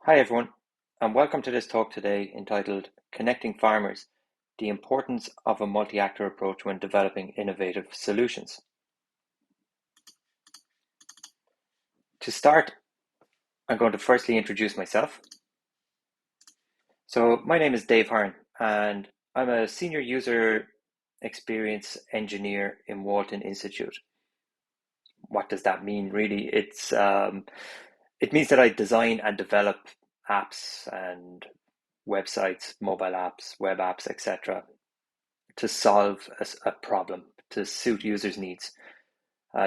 Hi everyone, and welcome to this talk today entitled Connecting Farmers, the Importance of a Multi-Actor Approach when Developing Innovative Solutions. To start, I'm going to firstly introduce myself. So my name is Dave Hearne, and I'm a Senior User Experience Engineer in Walton Institute. What does that mean really? It means that I design and develop apps and websites, mobile apps, web apps, etc. to solve a problem, to suit users' needs.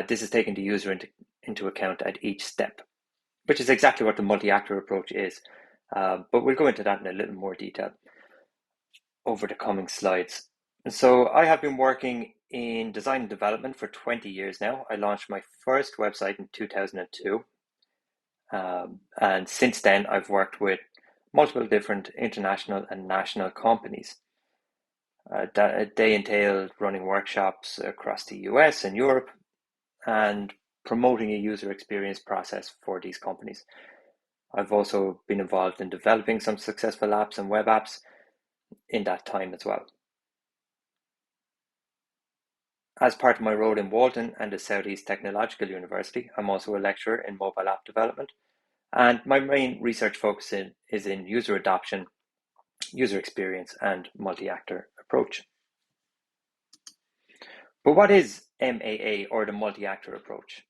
This is taking the user into account at each step, which is exactly what the multi-actor approach is. But we'll go into that in a little more detail over the coming slides. So I have been working in design and development for 20 years now. I launched my first website in 2002. And since then, I've worked with multiple different international and national companies. They entailed running workshops across the US and Europe and promoting a user experience process for these companies. I've also been involved in developing some successful apps and web apps in that time as well. As part of my role in Walton and the Southeast Technological University, I'm also a lecturer in mobile app development, and my main research focus is in user adoption, user experience, and multi-actor approach. But what is MAA, or the multi-actor approach?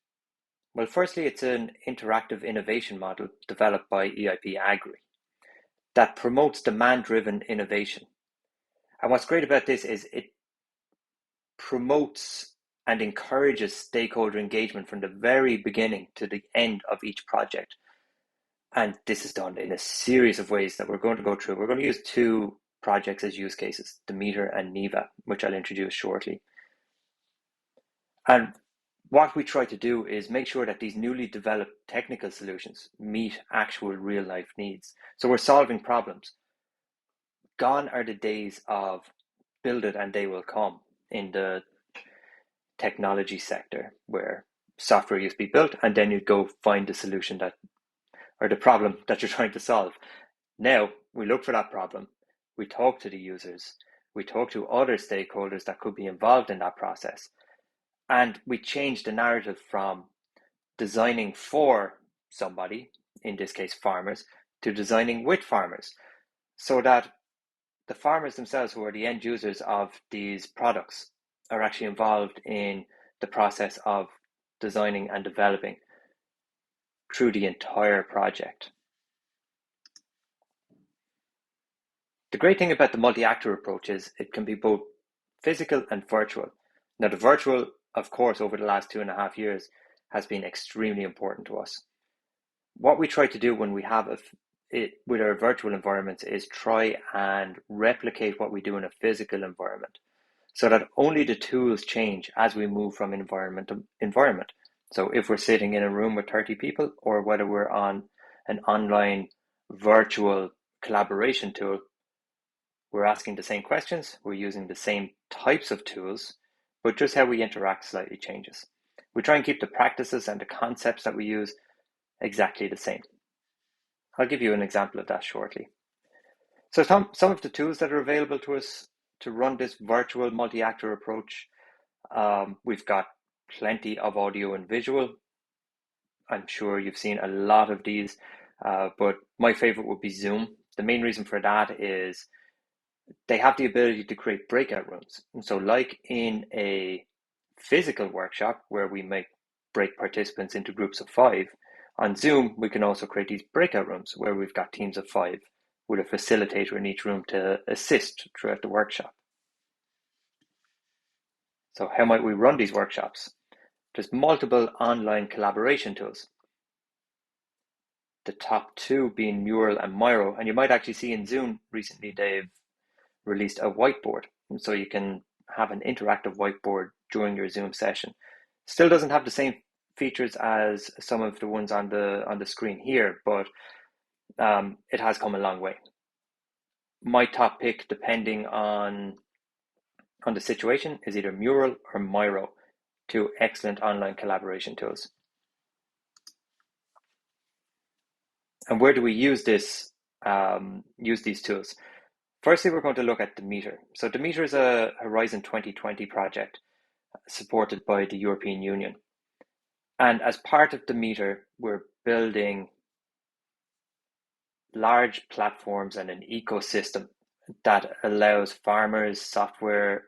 Well, firstly, it's an interactive innovation model developed by EIP Agri that promotes demand-driven innovation. And what's great about this is it promotes and encourages stakeholder engagement from the very beginning to the end of each project. And this is done in a series of ways that we're going to go through. We're going to use two projects as use cases, DEMETER and Niva, which I'll introduce shortly. And what we try to do is make sure that these newly developed technical solutions meet actual real life needs. So we're solving problems. Gone are the days of build it and they will come in the technology sector, where software used to be built and then you'd go find the solution or the problem that you're trying to solve. Now we look for that problem, we talk to the users, we talk to other stakeholders that could be involved in that process, and we change the narrative from designing for somebody, in this case farmers, to designing with farmers, so that the farmers themselves, who are the end users of these products, are actually involved in the process of designing and developing through the entire project. The great thing about the multi-actor approach is it can be both physical and virtual. Now, the virtual, of course, over the last 2.5 years has been extremely important to us. What we try to do when we have with our virtual environments is try and replicate what we do in a physical environment, so that only the tools change as we move from environment to environment. So if we're sitting in a room with 30 people, or whether we're on an online virtual collaboration tool, we're asking the same questions, we're using the same types of tools, but just how we interact slightly changes. We try and keep the practices and the concepts that we use exactly the same. I'll give you an example of that shortly. So some of the tools that are available to us to run this virtual multi-actor approach, we've got plenty of audio and visual. I'm sure you've seen a lot of these, but my favorite would be Zoom. The main reason for that is they have the ability to create breakout rooms. And so like in a physical workshop where we might break participants into groups of 5, on Zoom, we can also create these breakout rooms where we've got teams of 5 with a facilitator in each room to assist throughout the workshop. So how might we run these workshops? There's multiple online collaboration tools. The top two being Mural and Myro. And you might actually see in Zoom recently, they've released a whiteboard. So you can have an interactive whiteboard during your Zoom session. Still doesn't have the same features as some of the ones on the screen here, but it has come a long way. My top pick, depending on the situation, is either Mural or Myro, two excellent online collaboration tools. And where do we use these tools? Firstly, we're going to look at DEMETER. So DEMETER is a Horizon 2020 project supported by the European Union. And as part of DEMETER, we're building large platforms and an ecosystem that allows farmers, software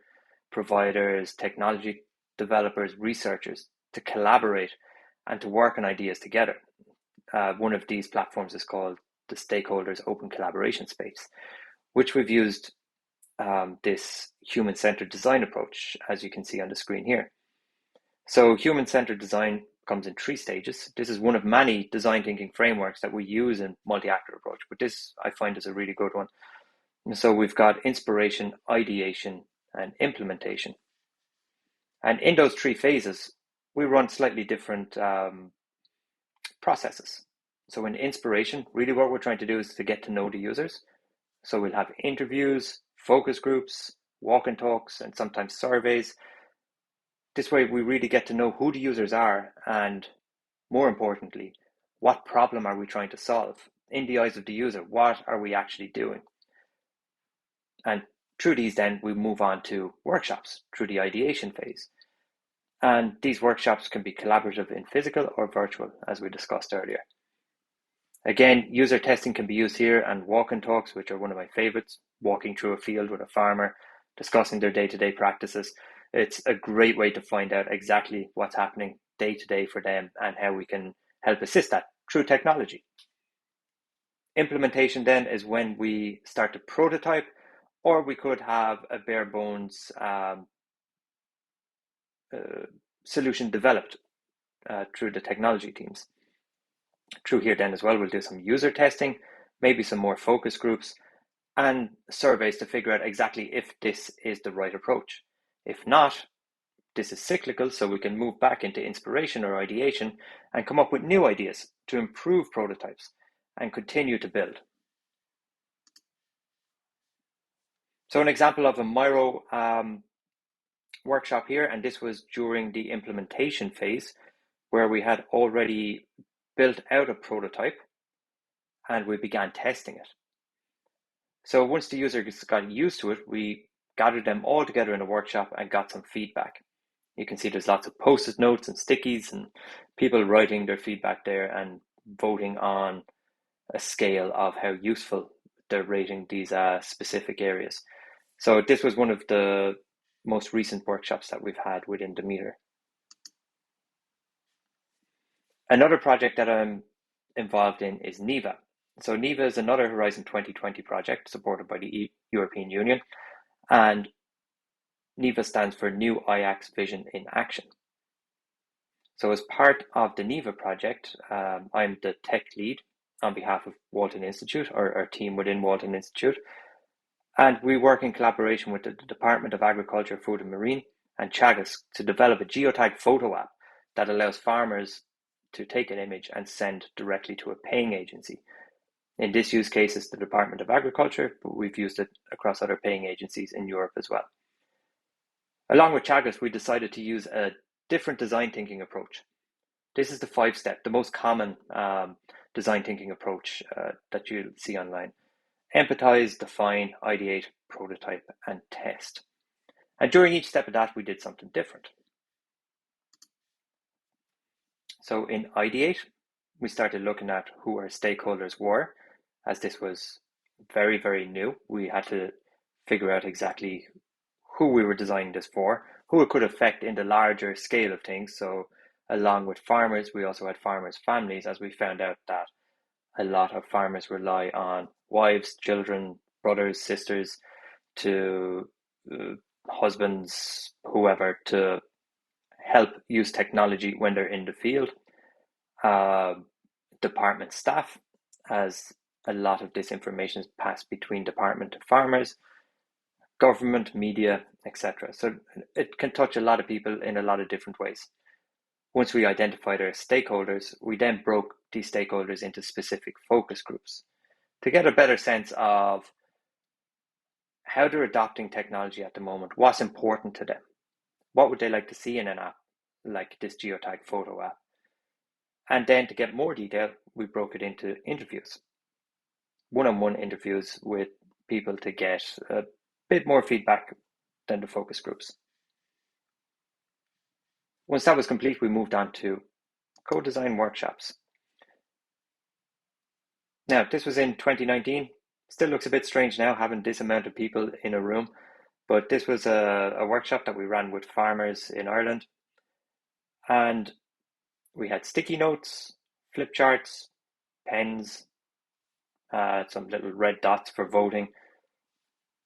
providers, technology developers, researchers to collaborate and to work on ideas together. One of these platforms is called the Stakeholders Open Collaboration Space, which we've used this human-centered design approach, as you can see on the screen here. So human-centered design comes in 3 stages. This is one of many design thinking frameworks that we use in multi-actor approach, but this I find is a really good one. And so we've got inspiration, ideation, and implementation. And in those 3 phases, we run slightly different processes. So in inspiration, really what we're trying to do is to get to know the users. So we'll have interviews, focus groups, walk and talks, and sometimes surveys. This way we really get to know who the users are, and more importantly, what problem are we trying to solve? In the eyes of the user, what are we actually doing? And through these then we move on to workshops through the ideation phase. And these workshops can be collaborative in physical or virtual, as we discussed earlier. Again, user testing can be used here, and walk and talks, which are one of my favorites, walking through a field with a farmer, discussing their day-to-day practices. It's a great way to find out exactly what's happening day to day for them and how we can help assist that through technology. Implementation then is when we start to prototype, or we could have a bare bones solution developed through the technology teams. Through here then as well, we'll do some user testing, maybe some more focus groups, and surveys to figure out exactly if this is the right approach. If not, this is cyclical, so we can move back into inspiration or ideation and come up with new ideas to improve prototypes and continue to build. So an example of a Myro workshop here, and this was during the implementation phase, where we had already built out a prototype and we began testing it. So once the users got used to it, we gathered them all together in a workshop and got some feedback. You can see there's lots of post-it notes and stickies and people writing their feedback there and voting on a scale of how useful they're rating these specific areas. So this was one of the most recent workshops that we've had within DEMETER. Another project that I'm involved in is Niva. So Niva is another Horizon 2020 project supported by the European Union, and Niva stands for New IACS Vision in Action. So as part of the Niva project, I'm the tech lead on behalf of Walton Institute, or our team within Walton Institute, and we work in collaboration with the Department of Agriculture, Food and Marine and Chagas to develop a geotag photo app that allows farmers to take an image and send directly to a paying agency. In this use case, it's the Department of Agriculture, but we've used it across other paying agencies in Europe as well. Along with Chagas, we decided to use a different design thinking approach. This is the 5-step, the most common design thinking approach that you'll see online. Empathize, define, ideate, prototype, and test. And during each step of that, we did something different. So in ideate, we started looking at who our stakeholders were, as this was very, very new. We had to figure out exactly who we were designing this for, who it could affect in the larger scale of things. So along with farmers, we also had farmers' families, as we found out that a lot of farmers rely on wives, children, brothers, sisters, to husbands, whoever, to help use technology when they're in the field. Department staff, as a lot of this information is passed between department to farmers, government, media, etc. So it can touch a lot of people in a lot of different ways. Once we identified our stakeholders, we then broke these stakeholders into specific focus groups to get a better sense of how they're adopting technology at the moment, what's important to them, what would they like to see in an app like this geotag photo app, And then to get more detail, we broke it into interviews, one-on-one interviews with people to get a bit more feedback than the focus groups. Once that was complete, we moved on to CoDesign Workshops. Now, this was in 2019. Still looks a bit strange now having this amount of people in a room, but this was a workshop that we ran with farmers in Ireland. And we had sticky notes, flip charts, pens, some little red dots for voting.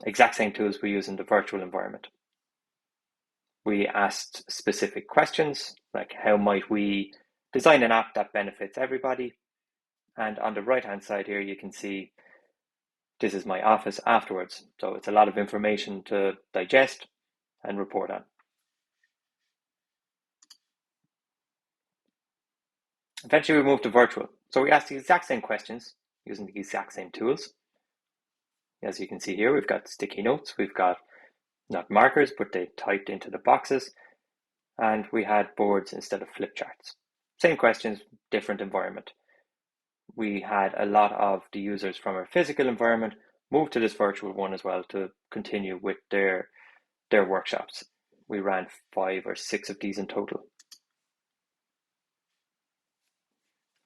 Exact same tools we use in the virtual environment. We asked specific questions, like how might we design an app that benefits everybody? And on the right-hand side here, you can see this is my office afterwards. So it's a lot of information to digest and report on. Eventually we moved to virtual. So we asked the exact same questions using the exact same tools. As you can see here, we've got sticky notes. We've got not markers, but they typed into the boxes. And we had boards instead of flip charts. Same questions, different environment. We had a lot of the users from our physical environment move to this virtual one as well to continue with their workshops. We ran 5 or 6 of these in total.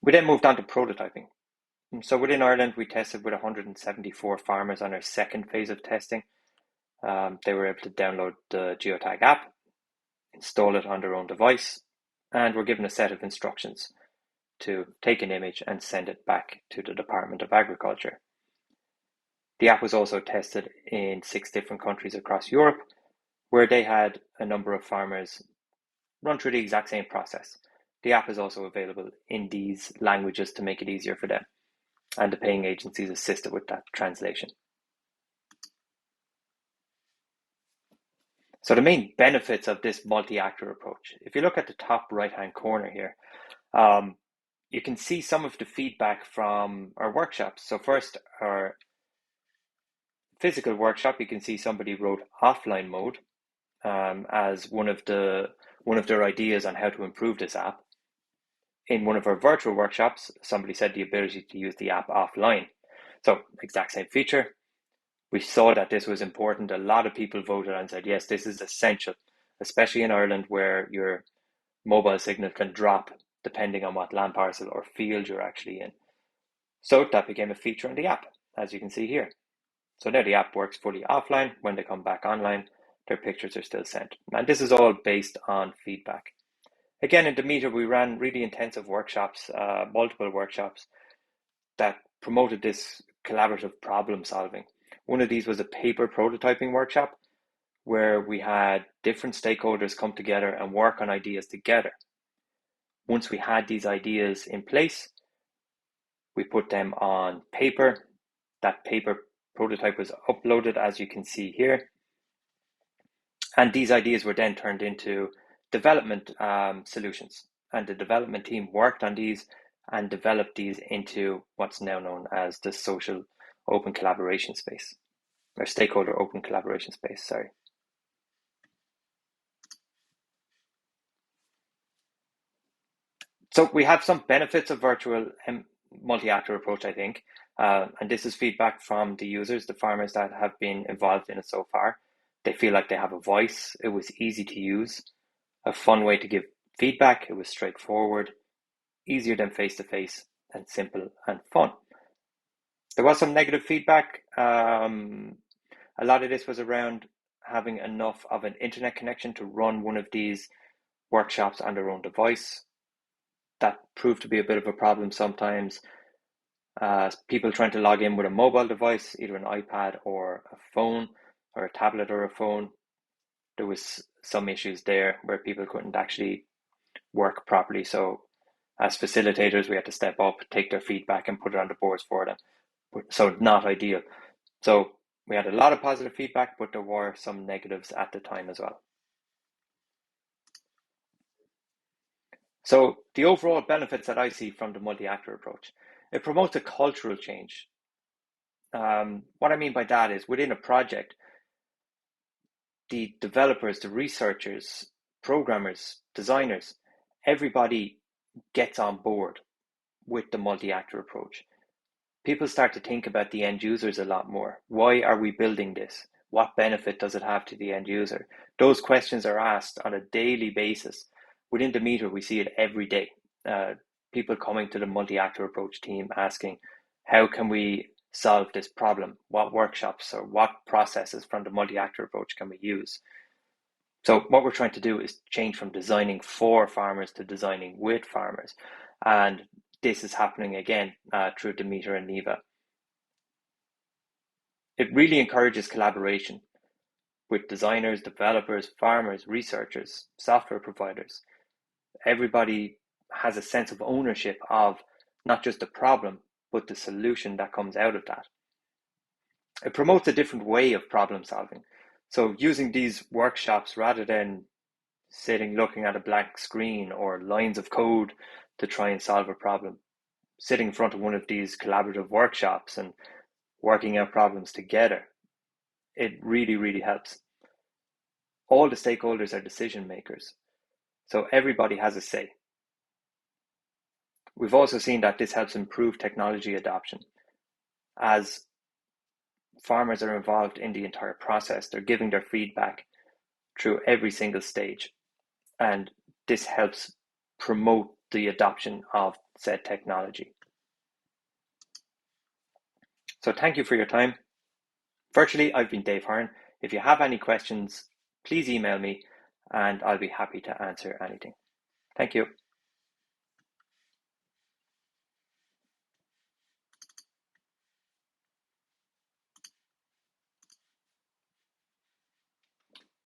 We then moved on to prototyping. So within Ireland, we tested with 174 farmers on our second phase of testing. They were able to download the Geotag app, install it on their own device, and were given a set of instructions to take an image and send it back to the Department of Agriculture. The app was also tested in 6 different countries across Europe, where they had a number of farmers run through the exact same process. The app is also available in these languages to make it easier for them, and the paying agencies assisted with that translation. So the main benefits of this multi-actor approach, if you look at the top right-hand corner here, you can see some of the feedback from our workshops. So first, our physical workshop, you can see somebody wrote offline mode as one of their ideas on how to improve this app. In one of our virtual workshops, somebody said the ability to use the app offline. So exact same feature. We saw that this was important. A lot of people voted and said, yes, this is essential, especially in Ireland where your mobile signal can drop depending on what land parcel or field you're actually in. So that became a feature in the app, as you can see here. So now the app works fully offline. When they come back online, their pictures are still sent. And this is all based on feedback. Again, in DEMETER, we ran really intensive workshops, multiple workshops that promoted this collaborative problem solving. One of these was a paper prototyping workshop where we had different stakeholders come together and work on ideas together. Once we had these ideas in place, we put them on paper. That paper prototype was uploaded, as you can see here. And these ideas were then turned into development solutions. And the development team worked on these and developed these into what's now known as the social open collaboration space, or stakeholder open collaboration space, sorry. So we have some benefits of virtual multi-actor approach, I think. And this is feedback from the users, the farmers that have been involved in it so far. They feel like they have a voice. It was easy to use, a fun way to give feedback. It was straightforward, easier than face-to-face, and simple and fun. There was some negative feedback. A lot of this was around having enough of an internet connection to run one of these workshops on their own device. That proved to be a bit of a problem sometimes. People trying to log in with a mobile device, either an iPad or a phone, or a tablet or a phone. There was some issues there where people couldn't actually work properly. So as facilitators, we had to step up, take their feedback and put it on the boards for them. So not ideal. So we had a lot of positive feedback, but there were some negatives at the time as well. So the overall benefits that I see from the multi-actor approach, it promotes a cultural change. What I mean by that is within a project, the developers, the researchers, programmers, designers, everybody gets on board with the multi-actor approach, people start to think about the end users a lot more. Why are we building this? What benefit does it have to the end user? Those questions are asked on a daily basis. Within DEMETER, we see it every day. People coming to the multi-actor approach team asking, how can we solve this problem? What workshops or what processes from the multi-actor approach can we use? So what we're trying to do is change from designing for farmers to designing with farmers. And this is happening again through DEMETER and Niva. It really encourages collaboration with designers, developers, farmers, researchers, software providers. Everybody has a sense of ownership of not just the problem, but the solution that comes out of that. It promotes a different way of problem solving. So using these workshops rather than sitting looking at a blank screen or lines of code to try and solve a problem, sitting in front of one of these collaborative workshops and working out problems together, it really, really helps. All the stakeholders are decision makers, so everybody has a say. We've also seen that this helps improve technology adoption. As farmers are involved in the entire process, they're giving their feedback through every single stage, and this helps promote the adoption of said technology. So thank you for your time. Virtually, I've been Dave Hearne. If you have any questions, please email me and I'll be happy to answer anything. Thank you.